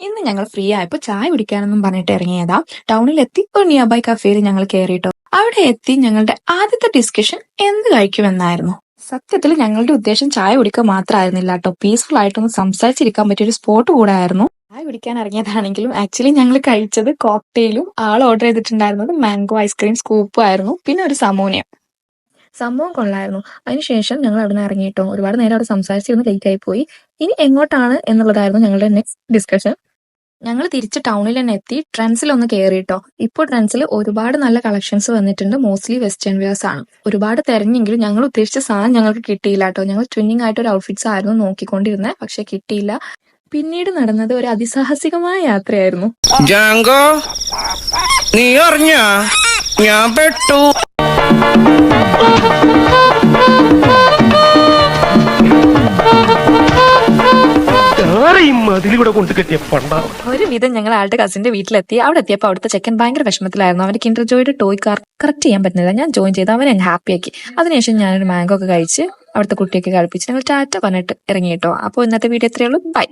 ഇന്ന് ഞങ്ങൾ ഫ്രീ ആയപ്പോ ചായ കുടിക്കാനെന്നും പറഞ്ഞിട്ട് ഇറങ്ങിയതാ. ടൗണിൽ എത്തി ഒരു നിയർ ബൈ കഫേയിൽ ഞങ്ങൾ കയറിയിട്ടോ. അവിടെ എത്തി ഞങ്ങളുടെ ആദ്യത്തെ ഡിസ്കഷൻ എന്ത് കഴിക്കുമെന്നായിരുന്നു. സത്യത്തിൽ ഞങ്ങളുടെ ഉദ്ദേശം ചായ കുടിക്കുക മാത്രമായിരുന്നില്ല കേട്ടോ, പീസ്ഫുൾ ആയിട്ടൊന്ന് സംസാരിച്ചിരിക്കാൻ പറ്റിയൊരു സ്പോട്ട് കൂടെ ആയിരുന്നു. ചായ കുടിക്കാൻ ഇറങ്ങിയതാണെങ്കിലും ആക്ച്വലി ഞങ്ങൾ കഴിച്ചത് കോക്ടെയിലും ആൾ ഓർഡർ ചെയ്തിട്ടുണ്ടായിരുന്നത് മാംഗോ ഐസ്ക്രീം സ്കൂപ്പും ആയിരുന്നു, പിന്നെ ഒരു സമൂനയും. സംഭവം കൊള്ളായിരുന്നു. അതിനുശേഷം ഞങ്ങൾ അവിടെ നിന്ന് ഇറങ്ങിയിട്ടോ. ഒരുപാട് നേരം അവിടെ സംസാരിച്ചിരുന്ന് ലേറ്റ് ആയി പോയി. ഇനി എങ്ങോട്ടാണ് എന്നുള്ളതായിരുന്നു ഞങ്ങളുടെ നെക്സ്റ്റ് ഡിസ്കഷൻ. ഞങ്ങൾ തിരിച്ച് ടൗണിൽ തന്നെ എത്തി ട്രെൻഡ്സിൽ ഒന്ന് കയറിയിട്ടോ. ഇപ്പോൾ ട്രെൻഡ്സിൽ ഒരുപാട് നല്ല കളക്ഷൻസ് വന്നിട്ടുണ്ട്. മോസ്റ്റ്ലി വെസ്റ്റേൺ വെയർസ് ആണ്. ഒരുപാട് തെരഞ്ഞെങ്കിലും ഞങ്ങൾ ഉദ്ദേശിച്ച സാധനം ഞങ്ങൾക്ക് കിട്ടിയില്ല കേട്ടോ. ഞങ്ങൾ ട്വിന്നിങ് ആയിട്ട് ഒരു ഔട്ട്ഫിറ്റ്സ് ആയിരുന്നു നോക്കിക്കൊണ്ടിരുന്നത്, പക്ഷെ കിട്ടിയില്ല. പിന്നീട് നടന്നത് ഒരു അതിസാഹസികമായ യാത്രയായിരുന്നു. ജാങ്കോ, നീ അറിഞ്ഞ ഞാൻ പെട്ടു. ഒരുവിധം ഞങ്ങൾ ആളുടെ കസിന്റെ വീട്ടിലെത്തി. അവിടെ എത്തിയപ്പോൾ അവിടുത്തെ ചെക്കൻ ഭയങ്കര വിഷമത്തിലായിരുന്നു. അവന്റെ കിൻഡർ ജോയുടെ ടോയ് കാർ കറക്റ്റ് ചെയ്യാൻ പറ്റുന്നില്ല. ഞാൻ ജോയിൻ ചെയ്ത് അവനെ ഹാപ്പി ആക്കി. അതിനുശേഷം ഞാനൊരു മാംഗോ ഒക്കെ കഴിച്ച് അവിടുത്തെ കുട്ടിയൊക്കെ കളിപ്പിച്ച് ഞങ്ങൾ ടാറ്റ പറഞ്ഞിട്ട് ഇറങ്ങിയിട്ടോ. അപ്പോൾ ഇന്നത്തെ വീഡിയോ എത്രയുള്ളൂ. ബൈ.